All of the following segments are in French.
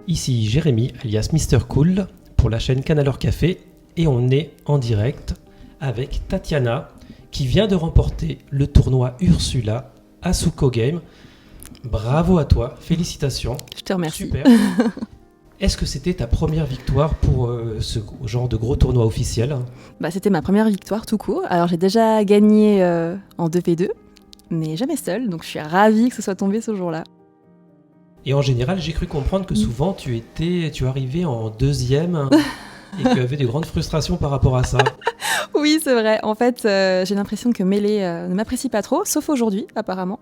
Ici Jérémy, alias Mister Cool, pour la chaîne Canalor Café, et on est en direct avec Tatiana, qui vient de remporter le tournoi Ursula à Suko Game. Bravo à toi, félicitations. Je te remercie. Super. Est-ce que c'était ta première victoire pour ce genre de gros tournoi officiel ? C'était ma première victoire tout court. Alors j'ai déjà gagné en 2v2, mais jamais seule, donc je suis ravie que ce soit tombé ce jour-là. Et en général, j'ai cru comprendre que souvent tu arrivais en deuxième et que tu avais de grandes frustrations par rapport à ça. Oui, c'est vrai. En fait, j'ai l'impression que Melee ne m'apprécie pas trop, sauf aujourd'hui, apparemment.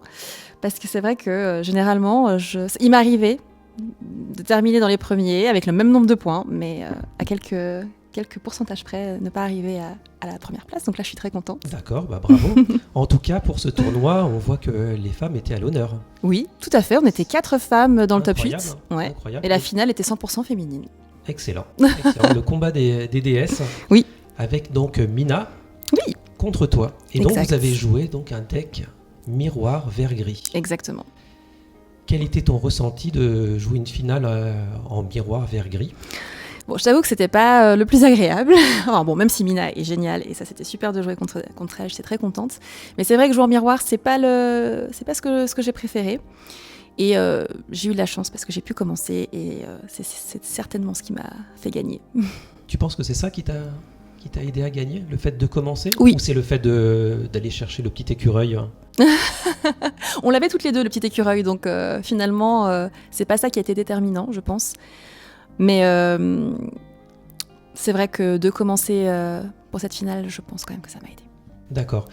Parce que c'est vrai que généralement, il m'arrivait de terminer dans les premiers avec le même nombre de points, mais à quelques pourcentages près, ne pas arriver à la première place. Donc là, je suis très contente. D'accord, bravo. En tout cas, pour ce tournoi, on voit que les femmes étaient à l'honneur. Oui, tout à fait. On était 4 femmes dans le top 8. Ouais. Incroyable. Et la finale était 100% féminine. Excellent. Excellent. Le combat des DS. Oui. Avec donc Mina. Oui. Contre toi. Et donc, exact. vous avez joué donc un deck miroir vert-gris. Exactement. Quel était ton ressenti de jouer une finale en miroir vert-gris ? Bon, je t'avoue que c'était pas le plus agréable. Enfin, bon, même si Mina est géniale et ça c'était super de jouer contre elle, j'étais très contente. Mais c'est vrai que jouer en miroir, c'est pas ce que j'ai préféré. Et j'ai eu de la chance parce que j'ai pu commencer et c'est certainement ce qui m'a fait gagner. Tu penses que c'est ça qui t'a aidé à gagner, le fait de commencer ? Oui. Ou c'est le fait d'aller chercher le petit écureuil ? On l'avait toutes les deux, le petit écureuil, donc finalement, c'est pas ça qui a été déterminant, je pense. Mais c'est vrai que de commencer pour cette finale, je pense quand même que ça m'a aidé. D'accord.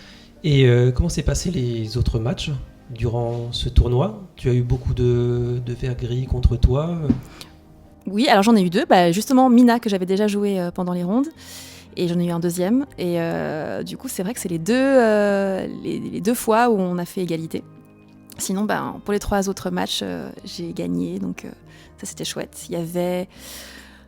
Et comment s'est passé les autres matchs durant ce tournoi ? Tu as eu beaucoup de verts gris contre toi ? Oui, alors j'en ai eu deux. Justement, Mina, que j'avais déjà joué pendant les rondes. Et j'en ai eu un deuxième. Et du coup, c'est vrai que c'est les deux fois où on a fait égalité. Sinon, pour les 3 autres matchs, j'ai gagné. Donc ça, c'était chouette. Il y avait...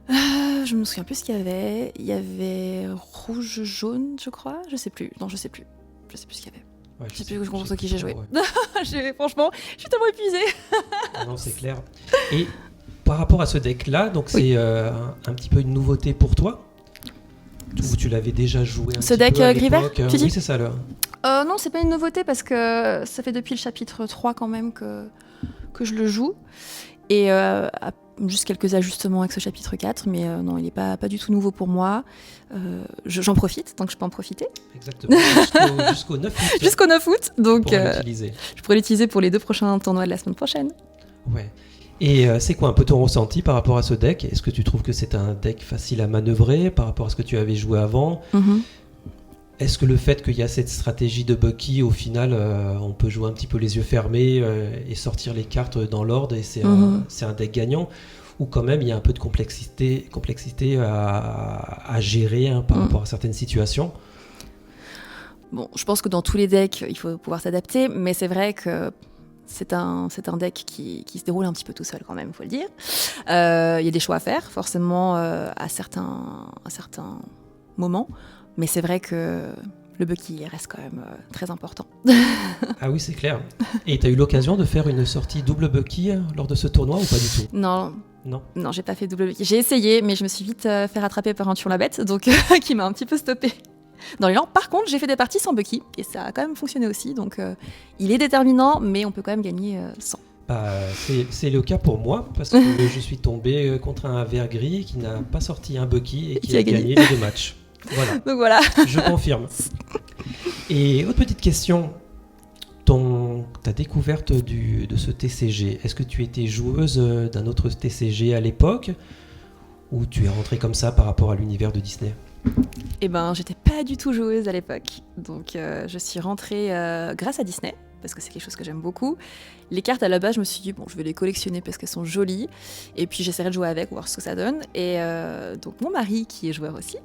je me souviens plus ce qu'il y avait. Il y avait rouge-jaune, je crois. Je sais plus. Non, je sais plus. Je sais plus ce qu'il y avait. Ouais, je sais plus contre qui j'ai joué. Ouais. Franchement, je suis tellement épuisée. Non, c'est clair. Et par rapport à ce deck-là, donc Oui. c'est un petit peu une nouveauté pour toi ? Ou tu l'avais déjà joué un Ce petit deck peu à gris-vert, l'époque ? tu dis ? Oui, c'est ça, là. Non, c'est pas une nouveauté parce que ça fait depuis le chapitre 3 quand même que je le joue. Et juste quelques ajustements avec ce chapitre 4, mais non, il n'est pas du tout nouveau pour moi. J'en profite, tant que je peux en profiter. Exactement, jusqu'au 9 août. Jusqu'au 9 août, donc je pourrais l'utiliser pour les 2 prochains tournois de la semaine prochaine. Ouais. Et c'est quoi un peu ton ressenti par rapport à ce deck ? Est-ce que tu trouves que c'est un deck facile à manœuvrer par rapport à ce que tu avais joué avant ? Est-ce que le fait qu'il y a cette stratégie de Bucky, au final, on peut jouer un petit peu les yeux fermés et sortir les cartes dans l'ordre et c'est un deck gagnant ? Ou quand même il y a un peu de complexité à gérer par rapport à certaines situations ? Bon, je pense que dans tous les decks, il faut pouvoir s'adapter, mais c'est vrai que c'est un deck qui se déroule un petit peu tout seul quand même, il faut le dire. Il y a des choix à faire, forcément, à certains moments, mais c'est vrai que le Bucky reste quand même très important. Ah oui, c'est clair. Et tu as eu l'occasion de faire une sortie double Bucky lors de ce tournoi ou pas du tout ? Non, j'ai pas fait double Bucky. J'ai essayé, mais je me suis vite fait rattraper par un Tuon la bête, donc qui m'a un petit peu stoppée dans l'élan. Par contre, j'ai fait des parties sans Bucky, et ça a quand même fonctionné aussi, donc il est déterminant, mais on peut quand même gagner sans. C'est le cas pour moi, parce que je suis tombé contre un vert gris qui n'a pas sorti un Bucky et qui a gagné les 2 matchs. Voilà. Donc voilà. Je confirme. Et autre petite question, ta découverte de ce TCG, est-ce que tu étais joueuse d'un autre TCG à l'époque ou tu es rentrée comme ça par rapport à l'univers de Disney ? Eh ben, j'étais pas du tout joueuse à l'époque, donc je suis rentrée grâce à Disney, parce que c'est quelque chose que j'aime beaucoup. Les cartes à la base, je me suis dit, bon, je vais les collectionner parce qu'elles sont jolies, et puis j'essaierai de jouer avec, voir ce que ça donne. Et donc mon mari, qui est joueur aussi,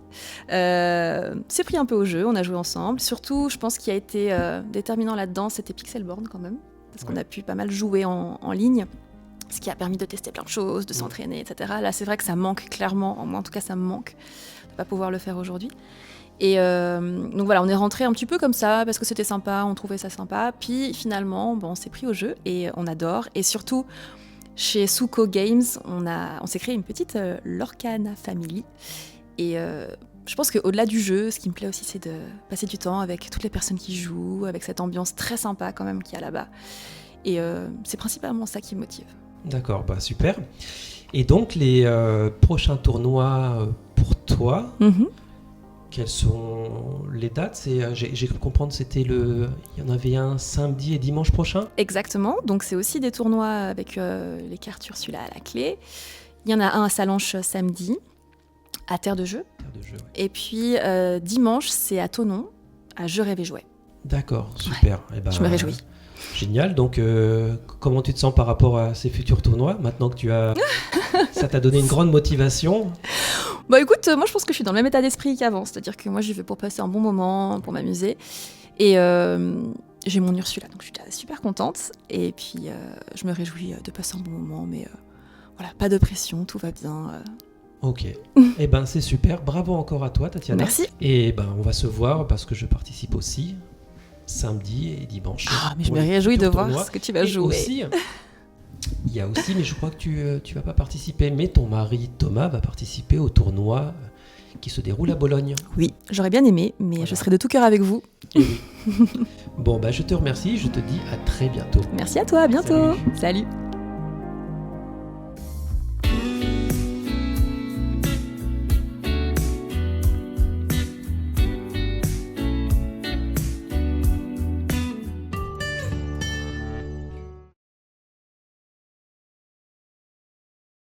s'est pris un peu au jeu, on a joué ensemble. Surtout, je pense qu'il a été déterminant là-dedans, c'était Pixelborn quand même, parce qu'on a pu pas mal jouer en ligne, ce qui a permis de tester plein de choses, de s'entraîner, etc. Là, c'est vrai que ça manque clairement, moi en tout cas ça me manque, de pas pouvoir le faire aujourd'hui. Et donc voilà, on est rentré un petit peu comme ça parce que c'était sympa, on trouvait ça sympa. Puis finalement, on s'est pris au jeu et on adore. Et surtout, Chez Suko Games, on s'est créé une petite Lorcana Family. Et je pense qu'au-delà du jeu, ce qui me plaît aussi, c'est de passer du temps avec toutes les personnes qui jouent, avec cette ambiance très sympa quand même qu'il y a là-bas. Et c'est principalement ça qui me motive. D'accord, bah super. Et donc les prochains tournois pour toi, quelles sont les dates? J'ai cru comprendre il y en avait un samedi et dimanche prochain. Exactement, donc c'est aussi des tournois avec les cartes Ursula à la clé. Il y en a un à Salanches samedi, à Terre de Jeu. Ouais. Et puis dimanche, c'est à Thonon, à Je rêve et jouet. D'accord, super. Ouais, eh ben, je me réjouis. Génial. Donc, comment tu te sens par rapport à ces futurs tournois? Maintenant que ça t'a donné une grande motivation. Bah écoute, moi je pense que je suis dans le même état d'esprit qu'avant. C'est-à-dire que moi j'y vais pour passer un bon moment, pour m'amuser. Et j'ai mon Ursula, donc je suis déjà super contente. Et puis je me réjouis de passer un bon moment. Mais voilà, pas de pression, tout va bien. Ok. Eh ben c'est super. Bravo encore à toi, Tatiana. Merci. Et ben on va se voir parce que je participe aussi samedi et dimanche. Ah, mais je me réjouis de voir ce que tu vas jouer. Aussi, il y a aussi, mais je crois que tu vas pas participer, mais ton mari Thomas va participer au tournoi qui se déroule à Bologne. Oui, j'aurais bien aimé, mais voilà. Je serai de tout cœur avec vous. Et oui. Bon, bah je te remercie, je te dis à très bientôt. Merci à toi, à bientôt. Salut. Salut.